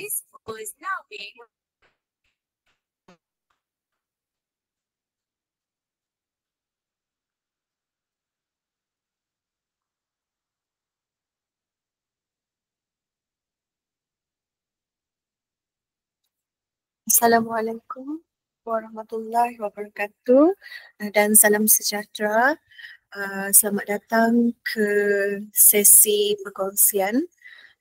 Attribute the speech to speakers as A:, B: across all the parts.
A: This was now being Assalamualaikum warahmatullahi wabarakatuh dan salam sejahtera. Selamat datang ke sesi perkongsian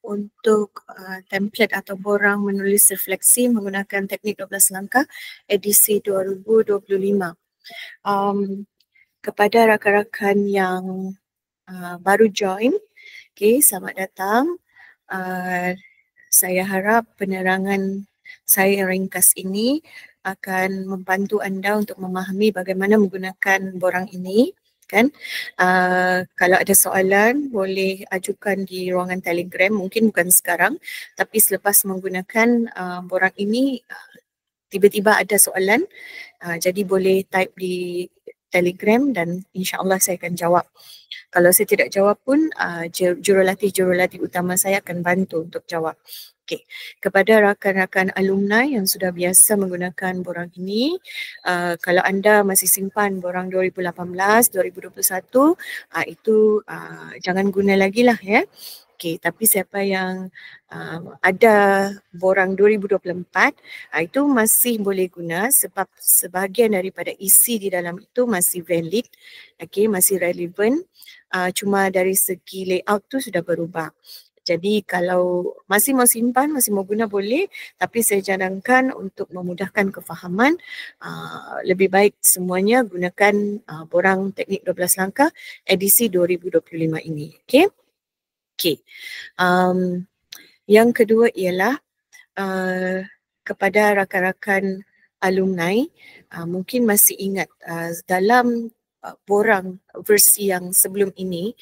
A: untuk template atau borang menulis refleksi menggunakan teknik 12 langkah edisi 2025. Kepada rakan-rakan yang baru join, selamat datang. Saya harap penerangan saya yang ringkas ini akan membantu anda untuk memahami bagaimana menggunakan borang ini. Kalau ada soalan boleh ajukan di ruangan Telegram, mungkin bukan sekarang tapi selepas menggunakan borang ini tiba-tiba ada soalan, jadi boleh type di Telegram dan insya-Allah saya akan jawab. Kalau saya tidak jawab pun jurulatih utama saya akan bantu untuk jawab. Kepada rakan-rakan alumni yang sudah biasa menggunakan borang ini, kalau anda masih simpan borang 2018, 2021, itu jangan guna lagi lah ya. Tapi siapa yang ada borang 2024, itu masih boleh guna sebab sebahagian daripada isi di dalam itu masih valid, masih relevan. Cuma dari segi layout tu sudah berubah. Jadi kalau masih mau simpan, masih mau guna boleh, tapi saya cadangkan untuk memudahkan kefahaman, lebih baik semuanya gunakan borang teknik 12 langkah edisi 2025 ini. Yang kedua ialah kepada rakan-rakan alumni, mungkin masih ingat dalam borang versi yang sebelum ini,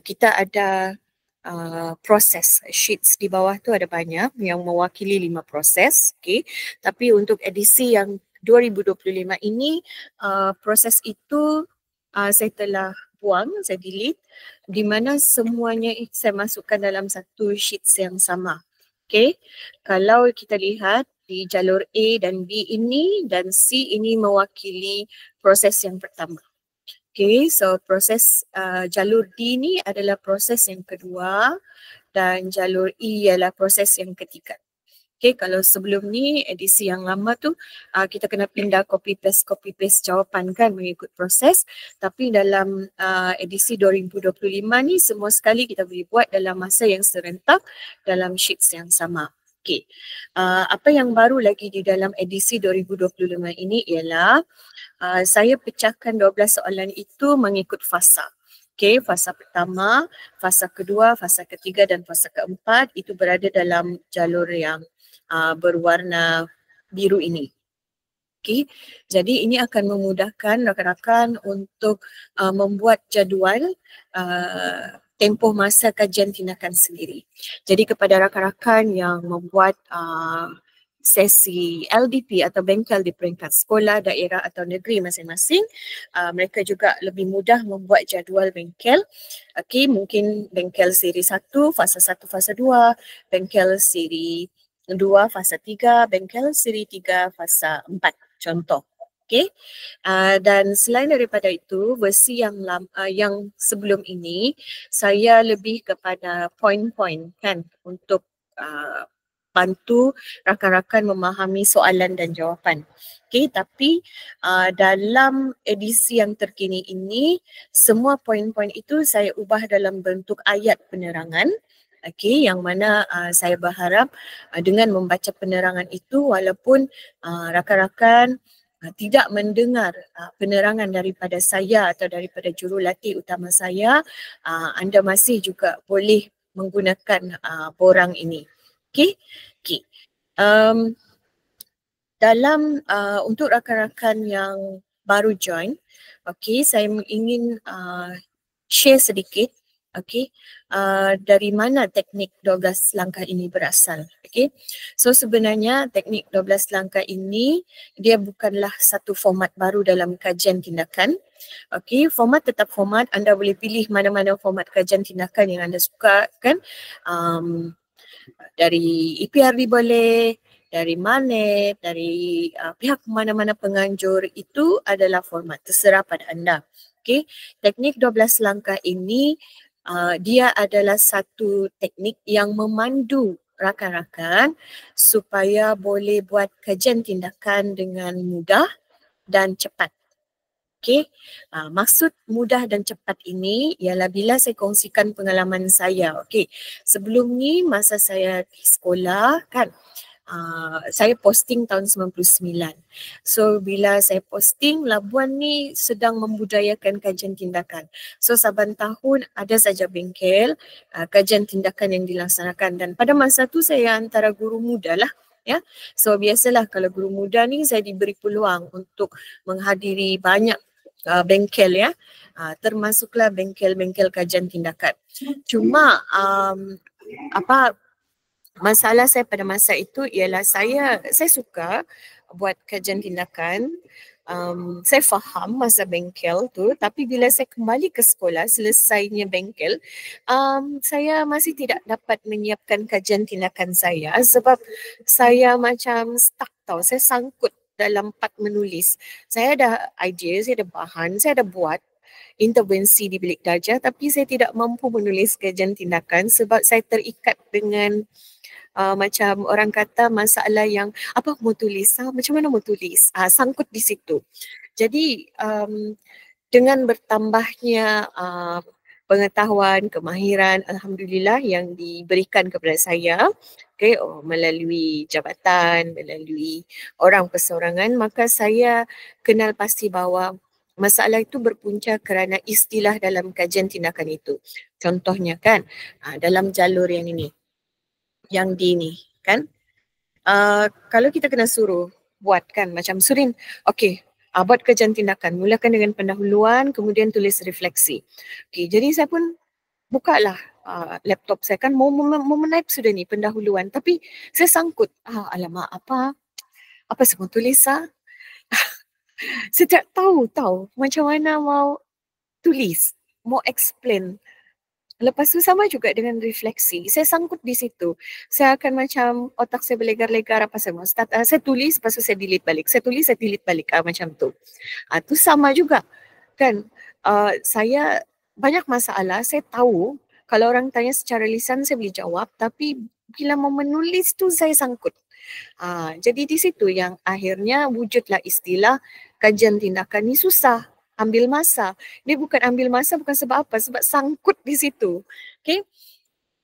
A: kita ada proses sheets di bawah tu ada banyak yang mewakili 5 proses. Tapi untuk edisi yang 2025 ini, proses itu saya telah buang, saya delete, di mana semuanya saya masukkan dalam satu sheets yang sama. Kalau kita lihat di jalur A dan B ini dan C ini mewakili proses yang pertama. So proses jalur D ni adalah proses yang kedua dan jalur E ialah proses yang ketiga. Kalau sebelum ni edisi yang lama tu kita kena pindah copy paste jawapan kan mengikut proses, tapi dalam edisi 2025 ni semua sekali kita boleh buat dalam masa yang serentak dalam sheets yang sama. Apa yang baru lagi di dalam edisi 2025 ini ialah saya pecahkan 12 soalan itu mengikut fasa. Fasa pertama, fasa kedua, fasa ketiga dan fasa keempat itu berada dalam jalur yang berwarna biru ini. Jadi ini akan memudahkan rakan-rakan untuk membuat jadual tempoh masa kajian tindakan sendiri. Jadi kepada rakan-rakan yang membuat sesi LDP atau bengkel di peringkat sekolah, daerah atau negeri masing-masing, mereka juga lebih mudah membuat jadual bengkel. Mungkin bengkel siri 1, fasa 1, fasa 2, bengkel siri 2, fasa 3, bengkel siri 3, fasa 4, contoh. Dan selain daripada itu, versi yang sebelum ini, saya lebih kepada poin-poin kan untuk bantu rakan-rakan memahami soalan dan jawapan. Tapi dalam edisi yang terkini ini, semua poin-poin itu saya ubah dalam bentuk ayat penerangan. Yang mana saya berharap dengan membaca penerangan itu, walaupun rakan-rakan tidak mendengar penerangan daripada saya atau daripada jurulatih utama saya, anda masih juga boleh menggunakan borang ini. Dalam untuk rakan-rakan yang baru join, saya ingin share sedikit dari mana teknik 12 langkah ini berasal. So sebenarnya teknik 12 langkah ini dia bukanlah satu format baru dalam kajian tindakan. Format tetap format, anda boleh pilih mana-mana format kajian tindakan yang anda suka kan. Dari EPRD boleh, dari MANEP, dari pihak mana-mana penganjur, itu adalah format, terserah pada anda. Okay. Teknik 12 langkah ini dia adalah satu teknik yang memandu rakan-rakan supaya boleh buat kajian tindakan dengan mudah dan cepat. Okay, maksud mudah dan cepat ini ialah bila saya kongsikan pengalaman saya. Okay, sebelum ni masa saya di sekolah kan, saya posting tahun 99. So bila saya posting, Labuan ni sedang membudayakan kajian tindakan. So saban tahun ada saja bengkel kajian tindakan yang dilaksanakan, dan pada masa tu saya antara guru muda lah. Ya, so biasalah kalau guru muda ni saya diberi peluang untuk menghadiri banyak bengkel ya, termasuklah bengkel-bengkel kajian tindakan. Cuma masalah saya pada masa itu ialah saya suka buat kajian tindakan. Saya faham masa bengkel tu, tapi bila saya kembali ke sekolah selesainya bengkel, saya masih tidak dapat menyiapkan kajian tindakan saya sebab saya macam stuck tau, saya sangkut dalam part menulis. Saya ada idea, saya ada bahan, saya ada buat intervensi di bilik darjah, tapi saya tidak mampu menulis kajian tindakan sebab saya terikat dengan macam orang kata masalah yang apa mau tulis, macam mana mau tulis, sangkut di situ. Jadi dengan bertambahnya pengetahuan, kemahiran, alhamdulillah yang diberikan kepada saya, okay, melalui jabatan, melalui orang perseorangan, maka saya kenal pasti bahawa masalah itu berpunca kerana istilah dalam kajian tindakan itu. Contohnya kan, dalam jalur yang ini, yang di ni kan, kalau kita kena suruh buat kan macam Surin, okey, buat kajian tindakan, mulakan dengan pendahuluan, kemudian tulis refleksi. Okey, jadi saya pun bukalah laptop saya kan, mau menaip sudah ni pendahuluan, tapi saya sangkut, alamak apa saya mau tulis saya tak tahu macam mana mau tulis, mau explain. Lepas tu sama juga dengan refleksi. Saya sangkut di situ. Saya akan macam otak saya berlegar-legar apa saya mau start. Saya tulis, lepas tu saya delete balik. Saya tulis, saya delete balik. Macam tu. Tu sama juga. Kan, saya banyak masalah. Saya tahu kalau orang tanya secara lisan saya boleh jawab. Tapi bila mau menulis tu saya sangkut. Jadi di situ yang akhirnya wujudlah istilah kajian tindakan ni susah. Ambil masa. Dia bukan ambil masa bukan sebab apa, sebab sangkut di situ. Okay.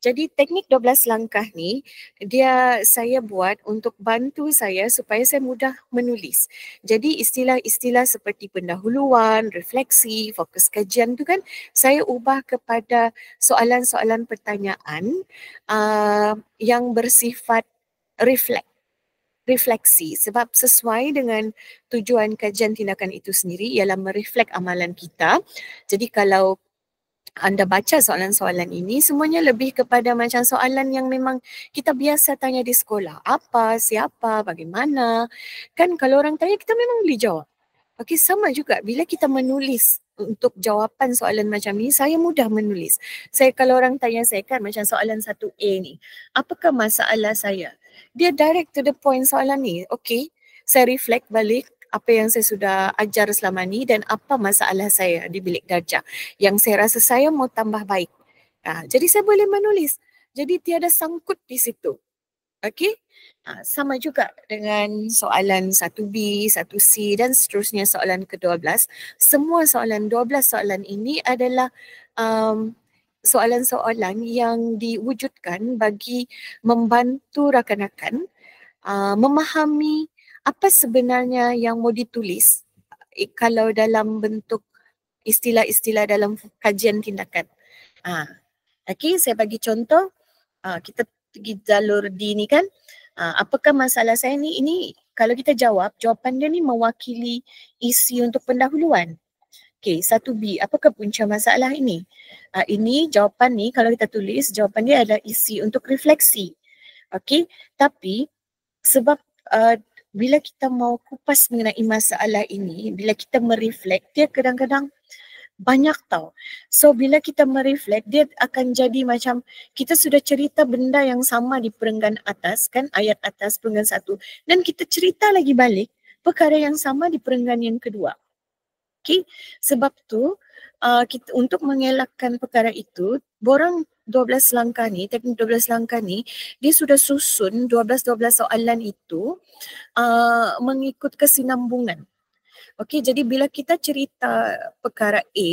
A: Jadi teknik 12 langkah ni dia saya buat untuk bantu saya supaya saya mudah menulis. Jadi istilah-istilah seperti pendahuluan, refleksi, fokus kajian tu kan saya ubah kepada soalan-soalan pertanyaan yang bersifat refleksi, sebab sesuai dengan tujuan kajian tindakan itu sendiri ialah mereflek amalan kita. Jadi kalau anda baca soalan-soalan ini, semuanya lebih kepada macam soalan yang memang kita biasa tanya di sekolah. Apa, siapa, bagaimana. Kan kalau orang tanya kita memang boleh jawab. Okey, sama juga bila kita menulis untuk jawapan soalan macam ni, saya mudah menulis. Saya kalau orang tanya saya kan macam soalan 1A ni, apakah masalah saya? Dia direct to the point soalan ni. Okey, saya reflect balik apa yang saya sudah ajar selama ni dan apa masalah saya di bilik darjah yang saya rasa saya mau tambah baik. Jadi saya boleh menulis. Jadi tiada sangkut di situ. Okey, sama juga dengan soalan 1B, 1C dan seterusnya soalan ke-12. Semua soalan 12 soalan ini adalah soalan-soalan yang diwujudkan bagi membantu rakan-rakan memahami apa sebenarnya yang mau ditulis kalau dalam bentuk istilah-istilah dalam kajian tindakan. Okey, saya bagi contoh. Kita pergi jalur D ni kan, apakah masalah saya ni? Ini kalau kita jawapan dia ni mewakili isi untuk pendahuluan. Okey, 1B, apakah punca masalah ini? Ini jawapan ni kalau kita tulis, jawapan dia adalah isi untuk refleksi. Okey, tapi sebab bila kita mau kupas mengenai masalah ini, bila kita mereflect, dia kadang-kadang banyak tau. So bila kita mereflect, dia akan jadi macam kita sudah cerita benda yang sama di perenggan atas kan, ayat atas perenggan 1, dan kita cerita lagi balik perkara yang sama di perenggan yang kedua. Okay, sebab tu kita untuk mengelakkan perkara itu, borang 12 langkah ni, teknik 12 langkah ni, dia sudah susun 12 soalan itu mengikut kesinambungan. Okey, jadi bila kita cerita perkara A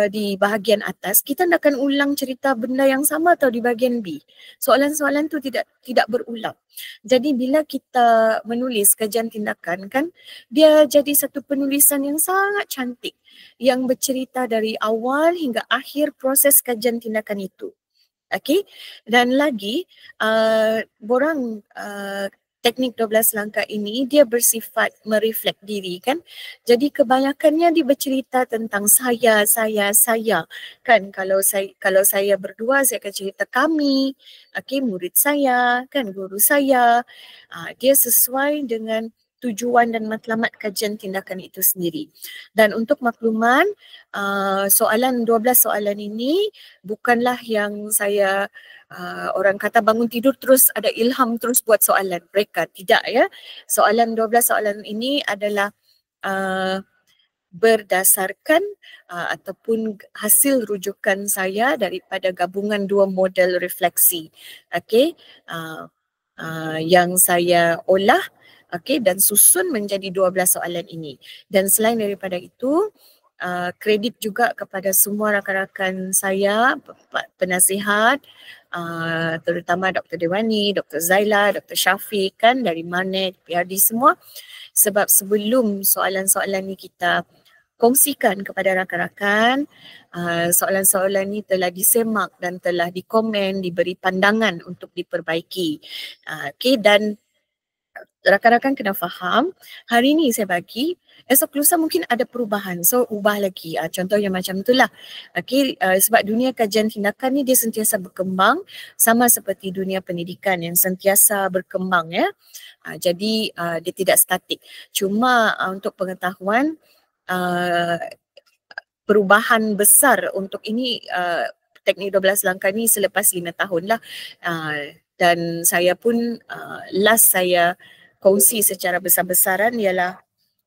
A: di bahagian atas, kita nak akan ulang cerita benda yang sama atau di bahagian B. Soalan-soalan tu tidak berulang. Jadi bila kita menulis kajian tindakan kan, dia jadi satu penulisan yang sangat cantik yang bercerita dari awal hingga akhir proses kajian tindakan itu. Okey, dan lagi borang teknik 12 langkah ini dia bersifat mereflek diri kan. Jadi kebanyakannya dia bercerita tentang saya kan. Kalau saya berdua, saya akan cerita kami, okey, murid saya kan, guru saya. Dia sesuai dengan tujuan dan matlamat kajian tindakan itu sendiri. Dan untuk makluman, soalan 12 soalan ini bukanlah yang saya orang kata bangun tidur terus ada ilham terus buat soalan. Mereka tidak ya. Soalan 12 soalan ini adalah berdasarkan ataupun hasil rujukan saya daripada gabungan dua model refleksi. Okey, yang saya olah, okey, dan susun menjadi 12 soalan ini. Dan selain daripada itu, kredit juga kepada semua rakan-rakan saya, penasihat, terutama Dr. Dewani, Dr. Zaila, Dr. Syafiq kan, dari Manet, PRD semua. Sebab sebelum soalan-soalan ni kita kongsikan kepada rakan-rakan, soalan-soalan ni telah disemak dan telah dikomen, diberi pandangan untuk diperbaiki. Okey, dan rakan-rakan kena faham, hari ni saya bagi, esok lusa mungkin ada perubahan, so ubah lagi. Contohnya macam itulah. Okey, sebab dunia kajian tindakan ni dia sentiasa berkembang, sama seperti dunia pendidikan yang sentiasa berkembang ya. Jadi dia tidak statik. Cuma untuk pengetahuan, perubahan besar untuk ini teknik 12 langkah ni selepas 5 tahun lah. Dan saya pun last saya kongsi secara besar-besaran ialah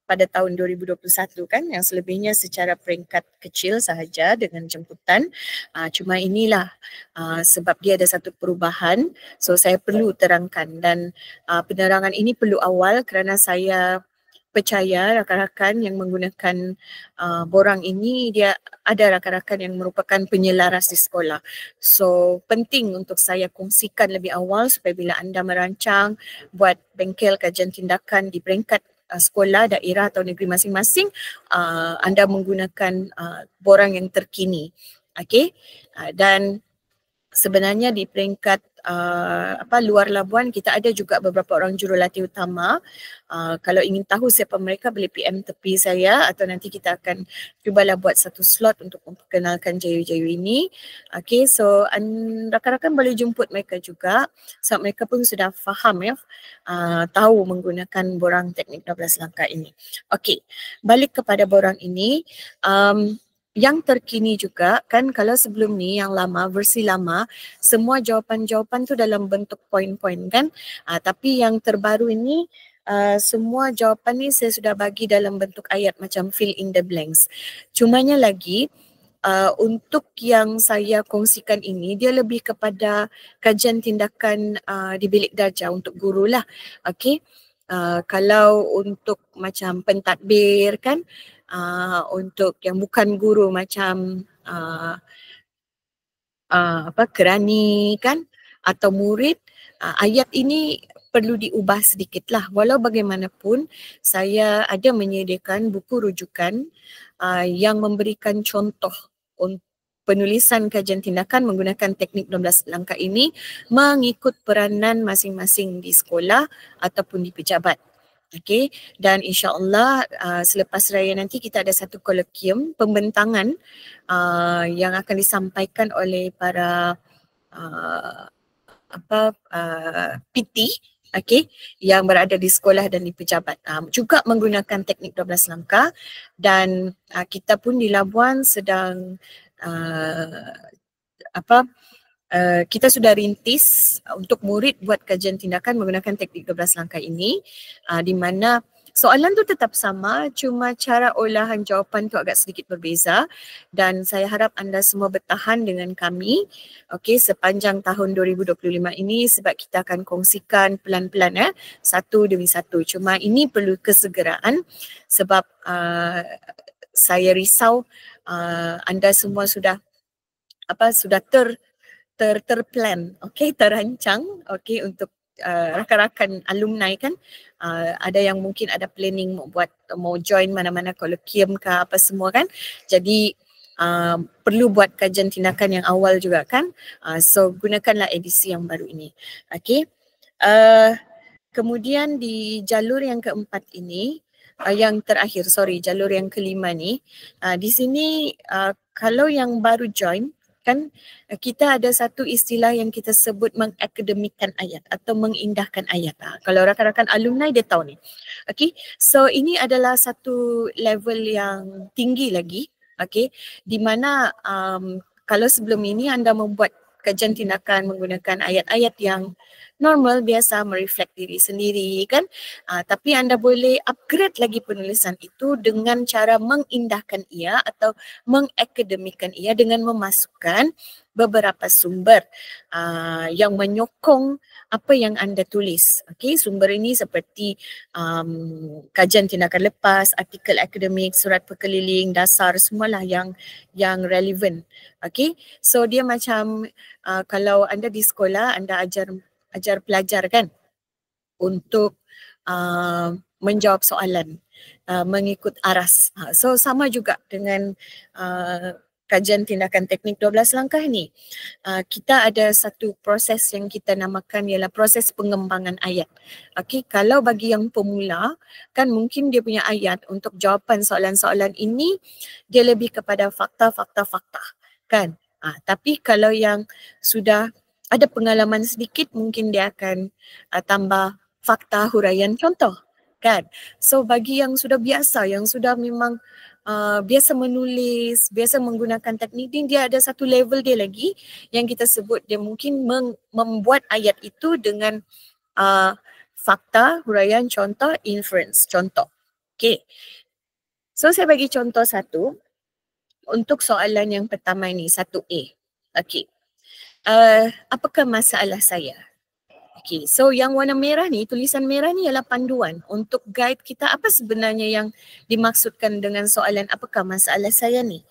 A: pada tahun 2021 kan, yang selebihnya secara peringkat kecil sahaja dengan jemputan. Cuma inilah sebab dia ada satu perubahan, so saya perlu terangkan, dan penerangan ini perlu awal kerana saya percaya rakan-rakan yang menggunakan borang ini, dia ada rakan-rakan yang merupakan penyelaras di sekolah. So penting untuk saya kongsikan lebih awal supaya bila anda merancang buat bengkel kajian tindakan di peringkat sekolah, daerah atau negeri masing-masing, anda menggunakan borang yang terkini. Okey, dan sebenarnya di peringkat luar Labuan kita ada juga beberapa orang jurulatih utama. Kalau ingin tahu siapa mereka, boleh PM tepi saya atau nanti kita akan cubalah buat satu slot untuk memperkenalkan jayu-jayu ini. Okay, so rakan-rakan boleh jemput mereka juga sebab mereka pun sudah faham ya, tahu menggunakan borang teknik 12 langkah ini. Okay, balik kepada borang ini. Yang terkini juga kan, kalau sebelum ni yang lama, versi lama, semua jawapan-jawapan tu dalam bentuk poin-poin kan, tapi yang terbaru ini semua jawapan ni saya sudah bagi dalam bentuk ayat macam fill in the blanks. Cumanya lagi untuk yang saya kongsikan ini dia lebih kepada kajian tindakan di bilik darjah untuk guru lah. Okay, kalau untuk macam pentadbir kan, untuk yang bukan guru macam kerani kan atau murid, ayat ini perlu diubah sedikit lah. Walau bagaimanapun saya ada menyediakan buku rujukan yang memberikan contoh untuk penulisan kajian tindakan menggunakan teknik 12 langkah ini mengikut peranan masing-masing di sekolah ataupun di pejabat. Okay, dan insya-Allah selepas raya nanti kita ada satu kolokium pembentangan yang akan disampaikan oleh para PT okey, yang berada di sekolah dan di pejabat. Juga menggunakan teknik 12 langkah dan kita pun di Labuan sedang kita sudah rintis untuk murid buat kajian tindakan menggunakan teknik 12 langkah ini, di mana soalan tu tetap sama, cuma cara olahan jawapan tu agak sedikit berbeza dan saya harap anda semua bertahan dengan kami sepanjang tahun 2025 ini sebab kita akan kongsikan pelan-pelan satu demi satu. Cuma ini perlu kesegeraan sebab saya risau anda semua sudah terplan, terancang untuk rakan-rakan alumni kan, ada yang mungkin ada planning mau join mana-mana kolokvium ke apa semua kan, jadi perlu buat kajian tindakan yang awal juga kan, so gunakanlah edisi yang baru ini. Kemudian di jalur yang keempat ini, jalur yang kelima ni, di sini kalau yang baru join kan, kita ada satu istilah yang kita sebut mengakademikkan ayat atau mengindahkan ayat. Kalau rakan-rakan alumni dia tahu ni. So ini adalah satu level yang tinggi lagi, di mana kalau sebelum ini anda membuat kajian tindakan menggunakan ayat-ayat yang normal, biasa, mereflect diri sendiri kan, tapi anda boleh upgrade lagi penulisan itu dengan cara mengindahkan ia atau mengakademikkan ia dengan memasukkan beberapa sumber yang menyokong apa yang anda tulis. Sumber ini seperti kajian tindakan lepas, artikel akademik, surat perkeliling, dasar, semualah yang relevan. So dia macam kalau anda di sekolah, anda ajar pelajar kan untuk menjawab soalan mengikut aras. So sama juga dengan kajian tindakan teknik 12 langkah ni. Kita ada satu proses yang kita namakan ialah proses pengembangan ayat. Kalau bagi yang pemula kan mungkin dia punya ayat untuk jawapan soalan-soalan ini dia lebih kepada fakta kan. Tapi kalau yang sudah ada pengalaman sedikit mungkin dia akan tambah fakta huraian contoh kan. So bagi yang sudah biasa, yang sudah memang biasa menulis, biasa menggunakan teknik ni, dia ada satu level dia lagi yang kita sebut dia mungkin membuat ayat itu dengan fakta, huraian, contoh, inference, contoh. So saya bagi contoh satu untuk soalan yang pertama ini, 1A. Apakah masalah saya? So yang warna merah ni, tulisan merah ni ialah panduan untuk guide kita apa sebenarnya yang dimaksudkan dengan soalan apakah masalah saya ni.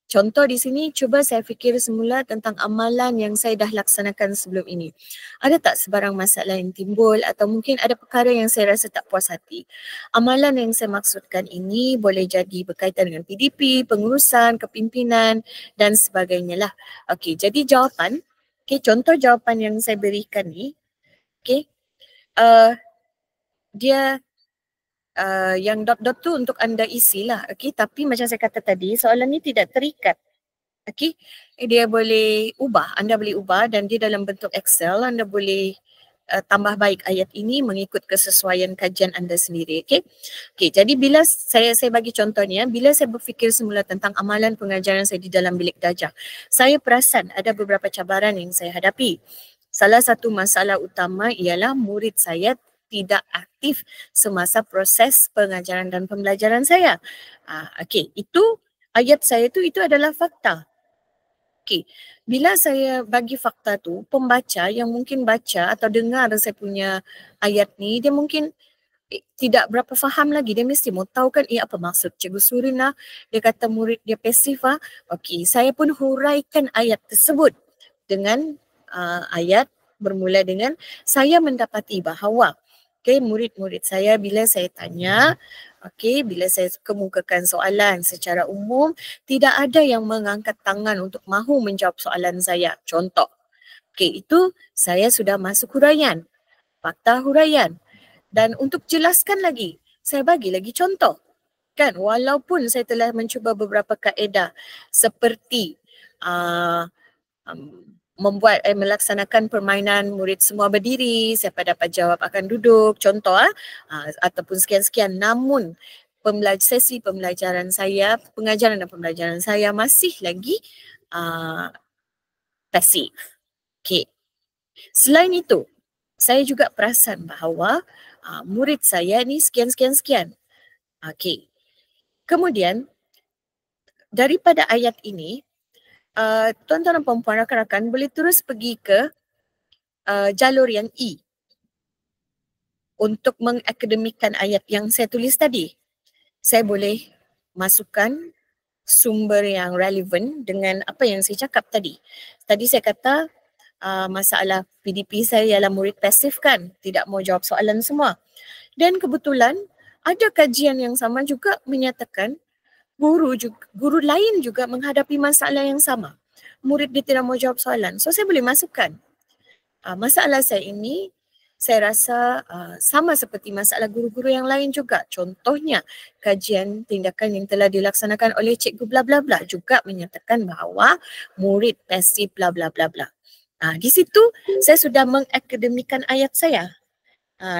A: Contoh di sini, cuba saya fikir semula tentang amalan yang saya dah laksanakan sebelum ini. Ada tak sebarang masalah yang timbul atau mungkin ada perkara yang saya rasa tak puas hati? Amalan yang saya maksudkan ini boleh jadi berkaitan dengan PDP, pengurusan, kepimpinan dan sebagainya lah. Jadi jawapan, contoh jawapan yang saya berikan ni, dia yang dot-dot tu untuk anda isilah. Tapi macam saya kata tadi, soalan ni tidak terikat. Dia boleh ubah, anda boleh ubah dan dia dalam bentuk Excel, anda boleh tambah baik ayat ini mengikut kesesuaian kajian anda sendiri. Jadi bila saya bagi contohnya, bila saya berfikir semula tentang amalan pengajaran saya di dalam bilik darjah, saya perasan ada beberapa cabaran yang saya hadapi. Salah satu masalah utama ialah murid saya tidak aktif semasa proses pengajaran dan pembelajaran saya. Itu ayat saya tu, itu adalah fakta. Bila saya bagi fakta tu, pembaca yang mungkin baca atau dengar saya punya ayat ni, dia mungkin tidak berapa faham lagi. Dia mesti mau tahu kan, apa maksud Cikgu Surina, dia kata murid dia pasif. Saya pun huraikan ayat tersebut dengan ayat bermula dengan saya mendapati bahawa murid-murid saya bila saya tanya, bila saya kemukakan soalan secara umum, tidak ada yang mengangkat tangan untuk mahu menjawab soalan saya. Contoh. Itu saya sudah masuk huraian, fakta huraian. Dan untuk jelaskan lagi, saya bagi lagi contoh. Kan, walaupun saya telah mencuba beberapa kaedah seperti melaksanakan permainan murid semua berdiri, siapa dapat jawab akan duduk, contoh ataupun sekian-sekian. Namun sesi pembelajaran saya, pengajaran dan pembelajaran saya masih lagi pasif. Okay. Selain itu, saya juga perasan bahawa murid saya ni sekian-sekian-sekian. Okay. Kemudian, daripada ayat ini, tuan-tuan dan puan-puan, rakan-rakan boleh terus pergi ke jalur yang E untuk mengakademikan ayat yang saya tulis tadi. Saya boleh masukkan sumber yang relevan dengan apa yang saya cakap tadi. Tadi saya kata masalah PDP saya ialah murid pasif kan, tidak mau jawab soalan semua. Dan kebetulan ada kajian yang sama juga menyatakan guru lain juga menghadapi masalah yang sama. Murid dia tidak mau jawab soalan. So saya boleh masukkan. Masalah saya ini saya rasa sama seperti masalah guru-guru yang lain juga. Contohnya kajian tindakan yang telah dilaksanakan oleh cikgu bla bla bla juga menyatakan bahawa murid pasif bla bla bla bla. Di situ saya sudah mengakademikan ayat saya.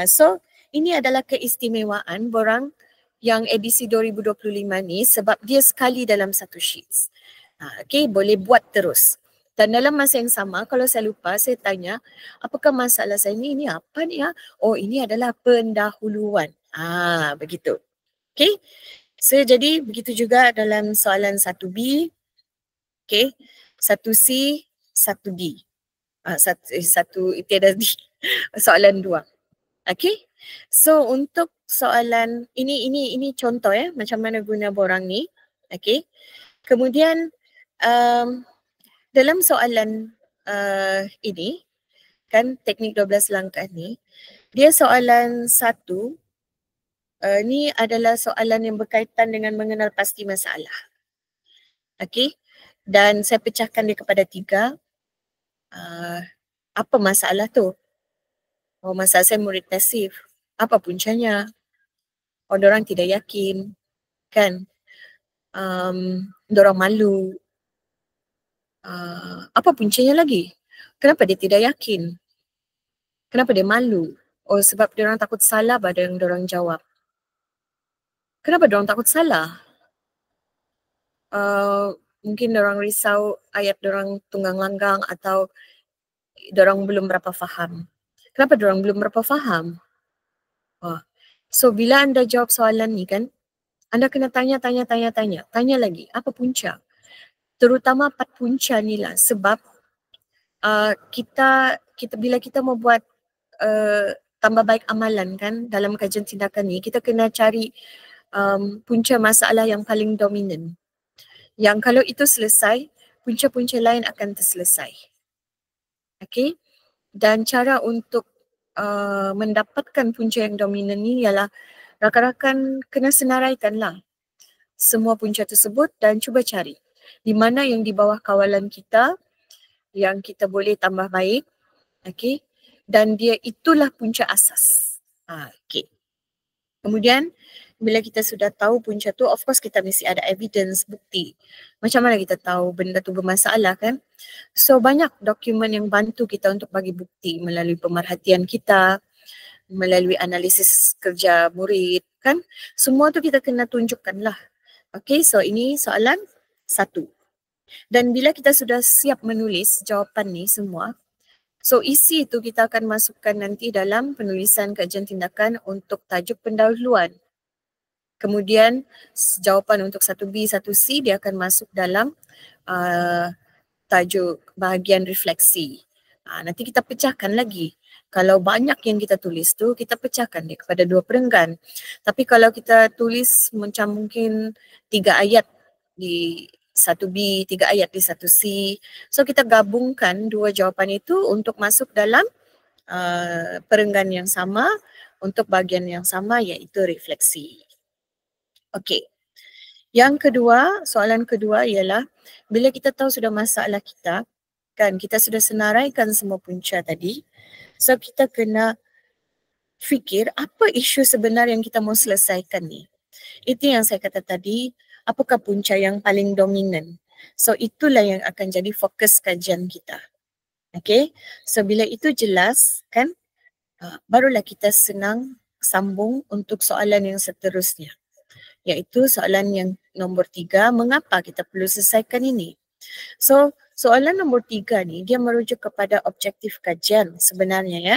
A: So ini adalah keistimewaan borang yang edisi 2025 ni sebab dia sekali dalam satu sheets. Okay, boleh buat terus. Dan dalam masa yang sama, kalau saya lupa, saya tanya, apakah masalah saya ni apa ni ya? Oh, ini adalah pendahuluan. Begitu. Okay. So, jadi begitu juga dalam soalan 1B, okay, 1C, 1D. Itu ada di soalan 2. Okay. So, untuk soalan, ini contoh macam mana guna borang ni. Okay. Kemudian, dalam soalan ini, kan teknik 12 langkah ni, dia soalan 1, ni adalah soalan yang berkaitan dengan mengenal pasti masalah. Okay, dan saya pecahkan dia kepada 3. Apa masalah tu? Oh, masalah saya murid pasif. Apa puncanya? Oh, diorang tidak yakin, kan? Diorang malu. Apa puncanya lagi? Kenapa dia tidak yakin? Kenapa dia malu? Oh, sebab dia orang takut salah pada yang dia orang jawab. Kenapa dia orang takut salah? Mungkin dia orang risau ayat dia orang tunggang langgang atau dia orang belum berapa faham. Kenapa dia orang belum berapa faham? So bila anda jawab soalan ni kan, anda kena tanya lagi, apa punca? Terutama 4 punca ni lah sebab kita bila kita mau buat tambah baik amalan kan dalam kajian tindakan ni, kita kena cari punca masalah yang paling dominan. Yang kalau itu selesai, punca-punca lain akan terselesai. Okay? Dan cara untuk mendapatkan punca yang dominan ni ialah rakan-rakan kena senaraikanlah semua punca tersebut dan cuba cari di mana yang di bawah kawalan kita yang kita boleh tambah baik. Okay? Dan dia itulah punca asas. Okay. Kemudian bila kita sudah tahu punca tu, of course kita mesti ada evidence, bukti. Macam mana kita tahu benda tu bermasalah kan? So banyak dokumen yang bantu kita untuk bagi bukti melalui pemerhatian kita, melalui analisis kerja murid kan? Semua tu kita kena tunjukkan lah. Okay, so ini soalan 1. Dan bila kita sudah siap menulis jawapan ni semua, so isi itu kita akan masukkan nanti dalam penulisan kajian tindakan untuk tajuk pendahuluan. Kemudian jawapan untuk 1B, 1C dia akan masuk dalam tajuk bahagian refleksi. Nanti kita pecahkan lagi. Kalau banyak yang kita tulis tu, kita pecahkan dia kepada 2 perenggan. Tapi kalau kita tulis macam mungkin 3 ayat di 1B, 3 ayat di 1C. So kita gabungkan 2 jawapan itu untuk masuk dalam perenggan yang sama untuk bahagian yang sama iaitu refleksi. Okey. Yang kedua, soalan kedua ialah bila kita tahu sudah masalah kita, kan kita sudah senaraikan semua punca tadi. So kita kena fikir apa isu sebenar yang kita mau selesaikan ni. Itu yang saya kata tadi, apakah punca yang paling dominan. So itulah yang akan jadi fokus kajian kita. Okay, so bila itu jelas kan, barulah kita senang sambung untuk soalan yang seterusnya, iaitu soalan yang nombor 3, mengapa kita perlu selesaikan ini? So, soalan nombor 3 ni dia merujuk kepada objektif kajian sebenarnya ya.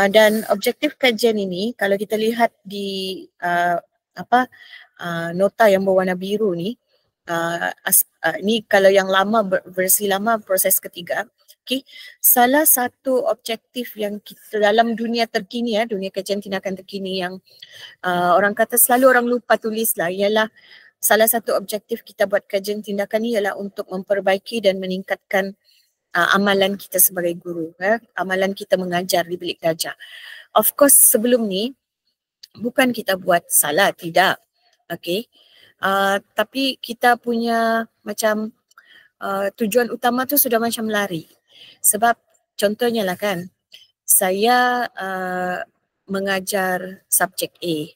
A: Dan objektif kajian ini kalau kita lihat di nota yang berwarna biru ni, ni kalau yang lama, versi lama, proses ketiga. Okay. Salah satu objektif yang kita dalam dunia terkini ya, dunia kajian tindakan terkini yang orang kata selalu orang lupa tulis lah, ialah salah satu objektif kita buat kajian tindakan ni ialah untuk memperbaiki dan meningkatkan amalan kita sebagai guru, amalan kita mengajar di bilik darjah. Of course sebelum ni bukan kita buat salah, tidak. Okay. Tapi kita punya macam tujuan utama tu sudah macam lari. Sebab contohnya lah kan, saya mengajar subjek A.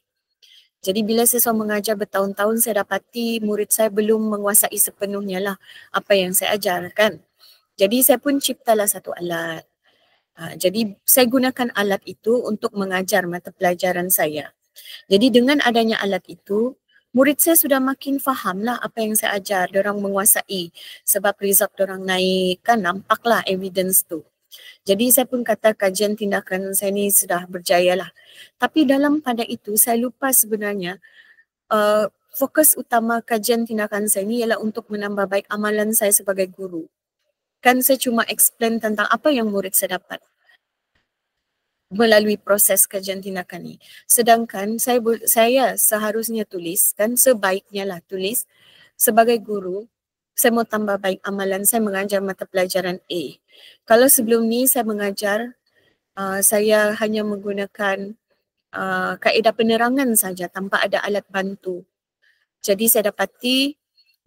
A: Jadi bila saya selalu mengajar bertahun-tahun, saya dapati murid saya belum menguasai sepenuhnya lah apa yang saya ajarkan. Jadi saya pun ciptalah satu alat. Jadi saya gunakan alat itu untuk mengajar mata pelajaran saya. Jadi dengan adanya alat itu, murid saya sudah makin faham lah apa yang saya ajar. Diorang menguasai sebab result diorang naik, kan nampaklah evidence tu. Jadi saya pun kata kajian tindakan saya ni sudah berjaya lah. Tapi dalam pada itu saya lupa sebenarnya fokus utama kajian tindakan saya ni ialah untuk menambah baik amalan saya sebagai guru. Kan saya cuma explain tentang apa yang murid saya dapat melalui proses kajian tindakan ni. Sedangkan saya seharusnya tulis, kan sebaiknya lah tulis sebagai guru, saya mau tambah baik amalan saya mengajar mata pelajaran A. Kalau sebelum ni saya mengajar, saya hanya menggunakan kaedah penerangan saja tanpa ada alat bantu. Jadi saya dapati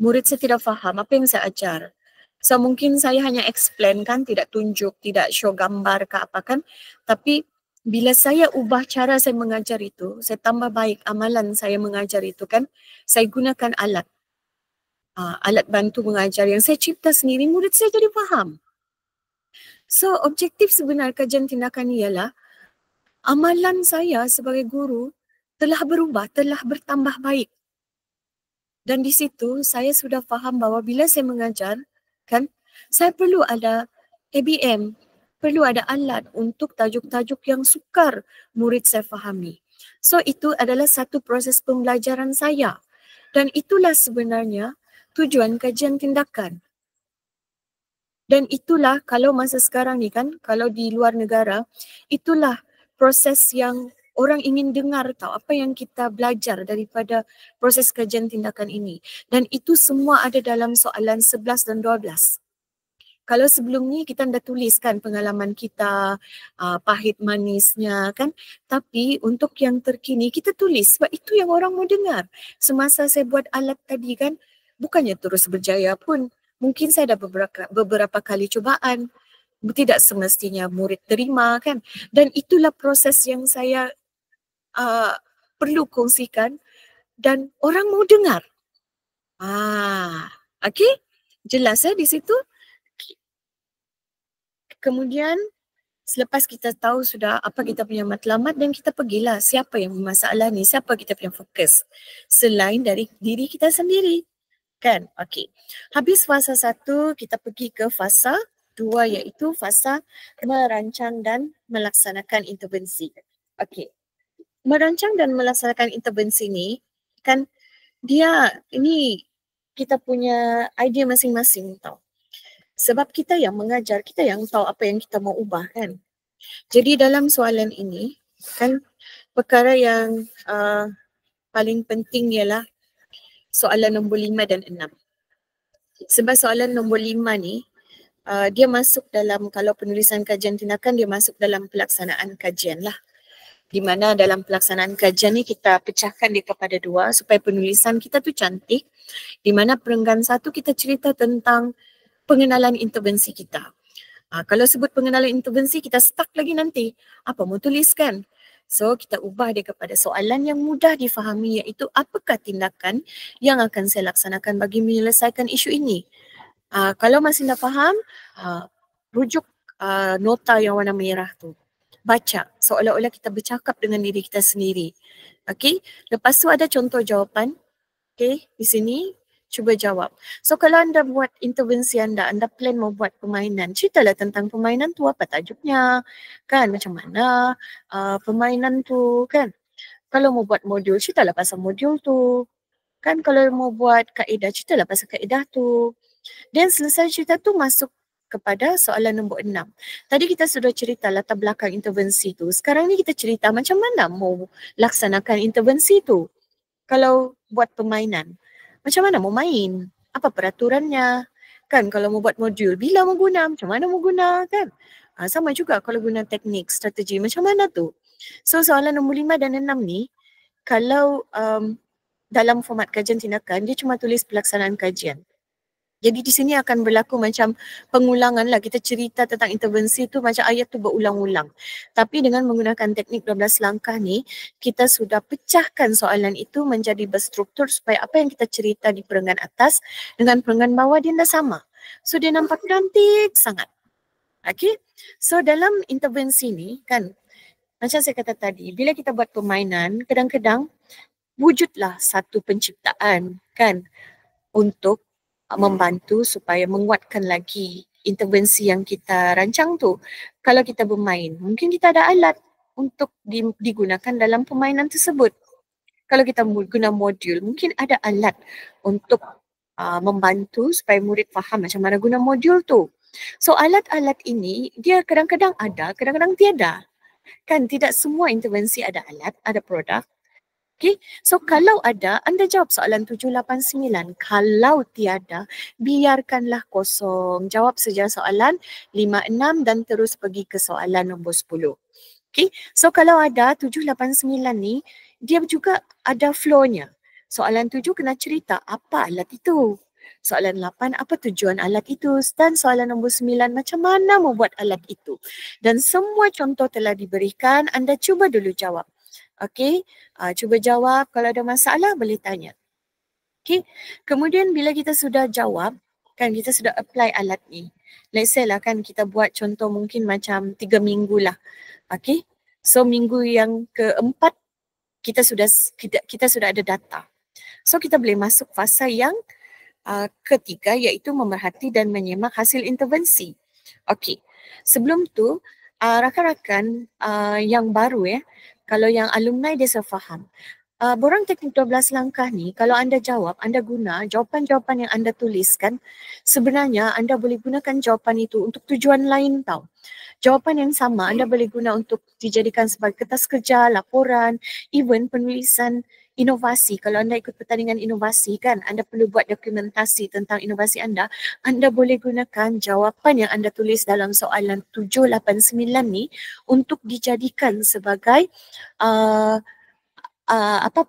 A: murid saya tidak faham apa yang saya ajar. So mungkin saya hanya explain kan, tidak tunjuk, tidak show gambar ke apa kan. Tapi bila saya ubah cara saya mengajar itu, saya tambah baik amalan saya mengajar itu kan, saya gunakan alat. Alat bantu mengajar yang saya cipta sendiri, murid saya jadi faham. So objektif sebenar kajian tindakan ialah amalan saya sebagai guru telah berubah, telah bertambah baik. Dan di situ saya sudah faham bahawa bila saya mengajar, kan, saya perlu ada ABM, perlu ada alat untuk tajuk-tajuk yang sukar murid saya fahami. So itu adalah satu proses pembelajaran saya. Dan itulah sebenarnya tujuan kajian tindakan. Dan itulah kalau masa sekarang ni kan, kalau di luar negara, itulah proses yang orang ingin dengar tahu apa yang kita belajar daripada proses kajian tindakan ini. Dan itu semua ada dalam soalan 11 dan 12. Kalau sebelum ni kita dah tuliskan pengalaman kita, pahit manisnya kan. Tapi untuk yang terkini kita tulis sebab itu yang orang mau dengar. Semasa saya buat alat tadi kan, bukannya terus berjaya pun. Mungkin saya dah beberapa kali cubaan. Tidak semestinya murid terima kan. Dan itulah proses yang saya perlu kongsikan dan orang mau dengar. Okay, jelas di situ. Kemudian selepas kita tahu sudah apa kita punya matlamat dan kita pergilah siapa yang bermasalah ni, siapa kita punya fokus selain dari diri kita sendiri. Kan? Okay. Habis fasa 1, kita pergi ke fasa 2 iaitu fasa merancang dan melaksanakan intervensi. Okay. Merancang dan melaksanakan intervensi ni kan dia ini kita punya idea masing-masing tau. Sebab kita yang mengajar, kita yang tahu apa yang kita mau ubah kan. Jadi dalam soalan ini kan perkara yang paling penting ialah soalan nombor 5 dan 6. Sebab soalan nombor 5 ni dia masuk dalam, kalau penulisan kajian tindakan dia masuk dalam pelaksanaan kajian lah. Di mana dalam pelaksanaan kajian ni kita pecahkan dia kepada 2 supaya penulisan kita tu cantik. Di mana perenggan 1 kita cerita tentang pengenalan intervensi kita. Kalau sebut pengenalan intervensi kita stuck lagi nanti. Apa mau tuliskan? So kita ubah dia kepada soalan yang mudah difahami iaitu apakah tindakan yang akan saya laksanakan bagi menyelesaikan isu ini. Kalau masih tak faham, rujuk nota yang warna merah tu. Baca, seolah-olah kita bercakap dengan diri kita sendiri. Okey, lepas tu ada contoh jawapan. Okey, di sini cuba jawab. So kalau anda buat intervensi anda plan mau buat permainan, ceritalah tentang permainan tu, apa tajuknya, kan, macam mana permainan tu, kan. Kalau mau buat modul, ceritalah pasal modul tu. Kan kalau mau buat kaedah, ceritalah pasal kaedah tu. Dan selesai cerita tu masuk kepada soalan nombor 6. Tadi kita sudah cerita latar belakang intervensi tu. Sekarang ni kita cerita macam mana mau laksanakan intervensi tu. Kalau buat permainan, macam mana mau main? Apa peraturannya? Kan kalau mau buat modul, bila mau guna? Macam mana mau guna? Kan? Sama juga kalau guna teknik, strategi, macam mana tu? So soalan nombor 5 dan 6 ni, kalau dalam format kajian tindakan, dia cuma tulis pelaksanaan kajian. Jadi di sini akan berlaku macam pengulangan lah. Kita cerita tentang intervensi tu macam ayat tu berulang-ulang. Tapi dengan menggunakan teknik 12 langkah ni, kita sudah pecahkan soalan itu menjadi berstruktur supaya apa yang kita cerita di perenggan atas dengan perenggan bawah dia dah sama. So dia nampak cantik sangat. Okay. So dalam intervensi ni kan, macam saya kata tadi, bila kita buat permainan, kadang-kadang wujudlah satu penciptaan kan untuk membantu supaya menguatkan lagi intervensi yang kita rancang tu. Kalau kita bermain, mungkin kita ada alat untuk digunakan dalam permainan tersebut. Kalau kita guna modul, mungkin ada alat untuk membantu supaya murid faham macam mana guna modul tu. So alat-alat ini dia kadang-kadang ada, kadang-kadang tiada. Kan tidak semua intervensi ada alat, ada produk. Okay, so kalau ada, anda jawab soalan 789. Kalau tiada, biarkanlah kosong. Jawab saja soalan 56 dan terus pergi ke soalan nombor 10. Okay, so kalau ada 789 ni, dia juga ada flow-nya. Soalan 7 kena cerita apa alat itu. Soalan 8, apa tujuan alat itu? Dan soalan nombor 9, macam mana membuat alat itu? Dan semua contoh telah diberikan, anda cuba dulu jawab. Okey, cuba jawab. Kalau ada masalah boleh tanya. Okey, kemudian bila kita sudah jawab, kan kita sudah apply alat ni. Let's say lah kan kita buat contoh mungkin macam 3 minggu lah. Okey, so minggu yang keempat kita sudah ada data. So kita boleh masuk fasa yang ketiga iaitu memerhati dan menyemak hasil intervensi. Okey, sebelum tu rakan-rakan yang baru kalau yang alumni dia sefaham. Borang teknik 12 langkah ni, kalau anda jawab, anda guna jawapan-jawapan yang anda tuliskan, sebenarnya anda boleh gunakan jawapan itu untuk tujuan lain tau. Jawapan yang sama anda boleh guna untuk dijadikan sebagai kertas kerja, laporan, even penulisan inovasi. Kalau anda ikut pertandingan inovasi kan, anda perlu buat dokumentasi tentang inovasi anda boleh gunakan jawapan yang anda tulis dalam soalan 789 ni untuk dijadikan sebagai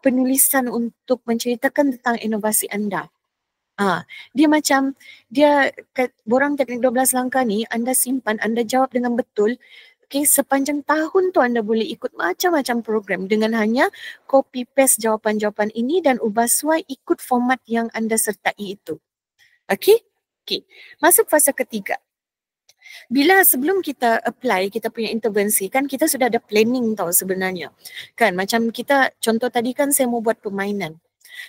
A: penulisan untuk menceritakan tentang inovasi anda. Borang teknik 12 langkah ni anda simpan, anda jawab dengan betul. Okay, sepanjang tahun tu anda boleh ikut macam-macam program dengan hanya copy paste jawapan-jawapan ini dan ubah suai ikut format yang anda sertai itu. Okay? Okay. Masuk fasa ketiga. Bila sebelum kita apply kita punya intervensi kan kita sudah ada planning tau sebenarnya. Kan macam kita contoh tadi kan saya mau buat permainan.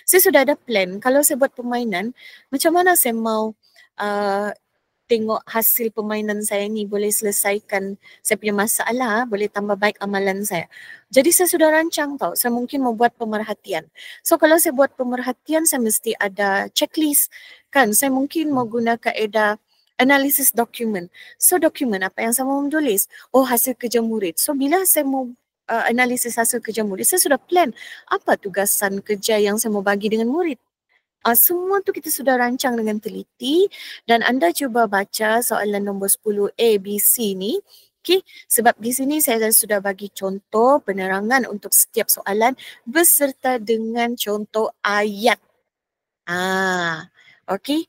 A: Saya sudah ada plan kalau saya buat permainan macam mana saya mau tengok hasil permainan saya ni boleh selesaikan saya punya masalah, boleh tambah baik amalan saya. Jadi saya sudah rancang tau, saya mungkin mau buat pemerhatian. So kalau saya buat pemerhatian saya mesti ada checklist kan, saya mungkin mau guna kaedah analisis dokumen. So dokumen apa yang saya mau menulis? Oh hasil kerja murid. So bila saya mau analisis hasil kerja murid, saya sudah plan apa tugasan kerja yang saya mau bagi dengan murid. Semua tu kita sudah rancang dengan teliti dan anda cuba baca soalan nombor 10 A, B, C ni. Okay, sebab di sini saya sudah bagi contoh penerangan untuk setiap soalan beserta dengan contoh ayat. Okay.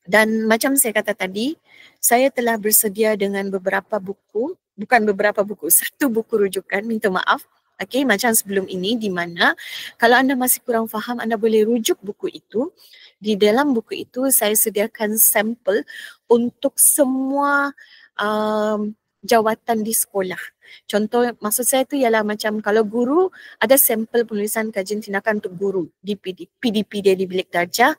A: Dan macam saya kata tadi, saya telah bersedia dengan beberapa buku, bukan beberapa buku, satu buku rujukan, minta maaf. Okay, macam sebelum ini, di mana kalau anda masih kurang faham, anda boleh rujuk buku itu. Di dalam buku itu saya sediakan sampel untuk semua jawatan di sekolah. Contoh maksud saya tu ialah macam kalau guru ada sampel penulisan kajian tindakan untuk guru di PDP dia di bilik darjah.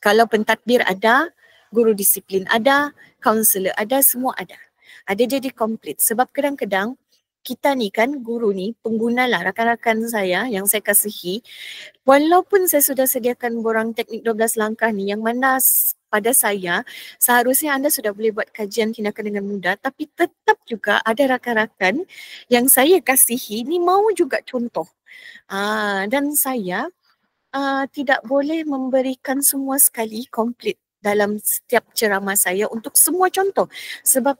A: Kalau pentadbir ada, guru disiplin ada, kaunselor ada, semua ada. Ada jadi komplit sebab kadang-kadang kita ni kan guru ni pengguna lah rakan-rakan saya yang saya kasihi, walaupun saya sudah sediakan borang teknik 12 langkah ni yang mana pada saya seharusnya anda sudah boleh buat kajian tindakan dengan mudah, tapi tetap juga ada rakan-rakan yang saya kasihi ni mau juga contoh. Dan saya tidak boleh memberikan semua sekali komplit dalam setiap ceramah saya untuk semua contoh sebab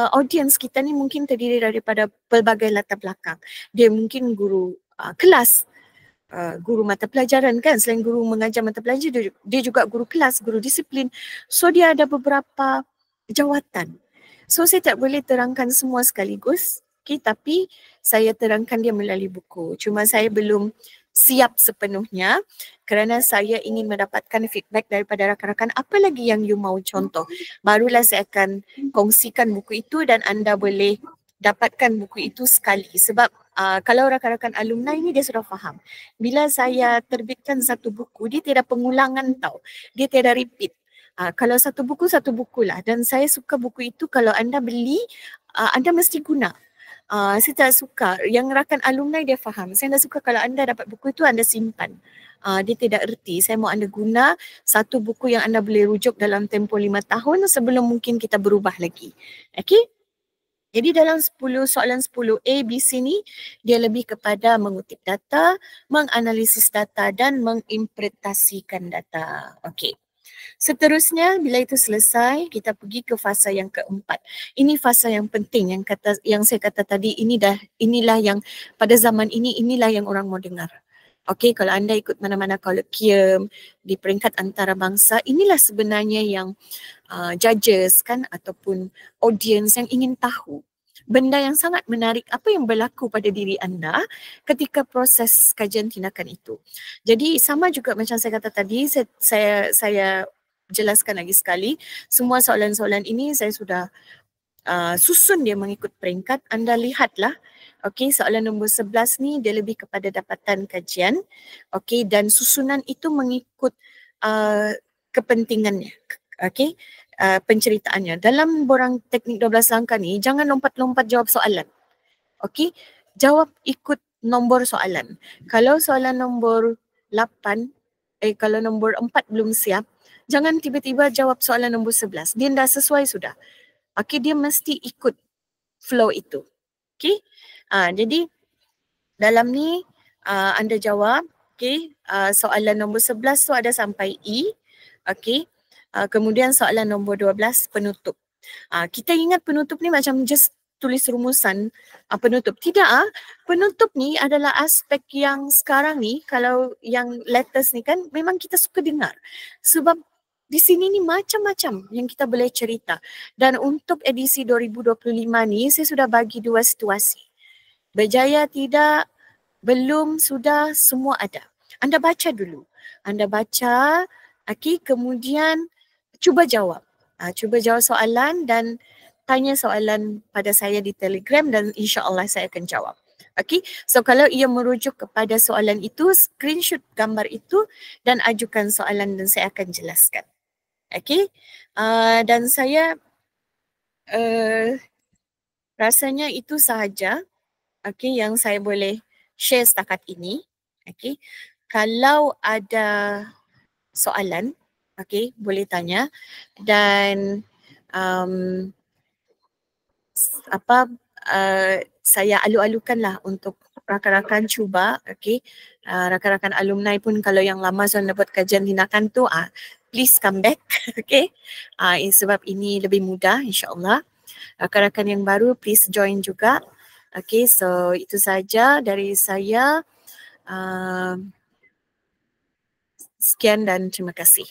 A: audiens kita ni mungkin terdiri daripada pelbagai latar belakang. Dia mungkin guru kelas, guru mata pelajaran kan, selain guru mengajar mata pelajaran, dia juga guru kelas, guru disiplin. So dia ada beberapa jawatan. So saya tak boleh terangkan semua sekaligus, okay, tapi saya terangkan dia melalui buku. Cuma saya belum siap sepenuhnya kerana saya ingin mendapatkan feedback daripada rakan-rakan apa lagi yang you mau contoh. Barulah saya akan kongsikan buku itu dan anda boleh dapatkan buku itu sekali sebab kalau rakan-rakan alumni ni dia sudah faham. Bila saya terbitkan satu buku, dia tiada pengulangan tau. Dia tiada repeat. Kalau satu buku lah dan saya suka buku itu kalau anda beli, anda mesti guna. Saya tak suka, yang rakan alumni dia faham. Saya tak suka kalau anda dapat buku itu anda simpan. Dia tidak erti. Saya mau anda guna satu buku yang anda boleh rujuk dalam tempoh 5 tahun sebelum mungkin kita berubah lagi. Okay? Jadi dalam 10 soalan 10 A, B, C ni dia lebih kepada mengutip data, menganalisis data dan menginterpretasikan data. Okay. Seterusnya bila itu selesai kita pergi ke fasa yang keempat. Ini fasa yang penting yang saya kata tadi, inilah yang pada zaman ini inilah yang orang mau dengar. Okey, kalau anda ikut mana-mana kolokvium di peringkat antarabangsa, inilah sebenarnya yang judges kan ataupun audience yang ingin tahu benda yang sangat menarik apa yang berlaku pada diri anda ketika proses kajian tindakan itu. Jadi sama juga macam saya kata tadi, saya jelaskan lagi sekali, semua soalan-soalan ini saya sudah susun dia mengikut peringkat. Anda lihatlah, okey, soalan nombor 11 ni dia lebih kepada dapatan kajian, okey, dan susunan itu mengikut kepentingannya, okey, penceritaannya. Dalam borang teknik 12 langkah ni jangan lompat-lompat jawab soalan, okey, jawab ikut nombor soalan. Kalau soalan nombor 8, kalau nombor 4 belum siap, jangan tiba-tiba jawab soalan nombor 11. Dia dah sesuai sudah. Okey, dia mesti ikut flow itu. Okey. Jadi dalam ni anda jawab, okey, soalan nombor 11 tu ada sampai E. Okey. Kemudian soalan nombor 12 penutup. Kita ingat penutup ni macam just tulis rumusan penutup. Tidak, penutup ni adalah aspek yang sekarang ni, kalau yang latest ni kan memang kita suka dengar. Sebab di sini ni macam-macam yang kita boleh cerita. Dan untuk edisi 2025 ni saya sudah bagi 2 situasi. Berjaya tidak, belum, sudah, semua ada. Anda baca dulu. Anda baca, okay, kemudian cuba jawab. Cuba jawab soalan dan tanya soalan pada saya di Telegram dan insya-Allah saya akan jawab. Okay, so kalau ia merujuk kepada soalan itu, screenshot gambar itu dan ajukan soalan dan saya akan jelaskan. Okay, dan saya rasanya itu sahaja, okay, yang saya boleh share setakat ini. Okay, kalau ada soalan, okay, boleh tanya dan saya alu-alukanlah untuk rakan-rakan cuba, okay. Rakan-rakan alumni pun kalau yang lama sudah dapat kajian tindakan tu, please come back, okay. Sebab ini lebih mudah insya-Allah. Rakan-rakan yang baru please join juga. Okay, so itu saja dari saya. Sekian dan terima kasih.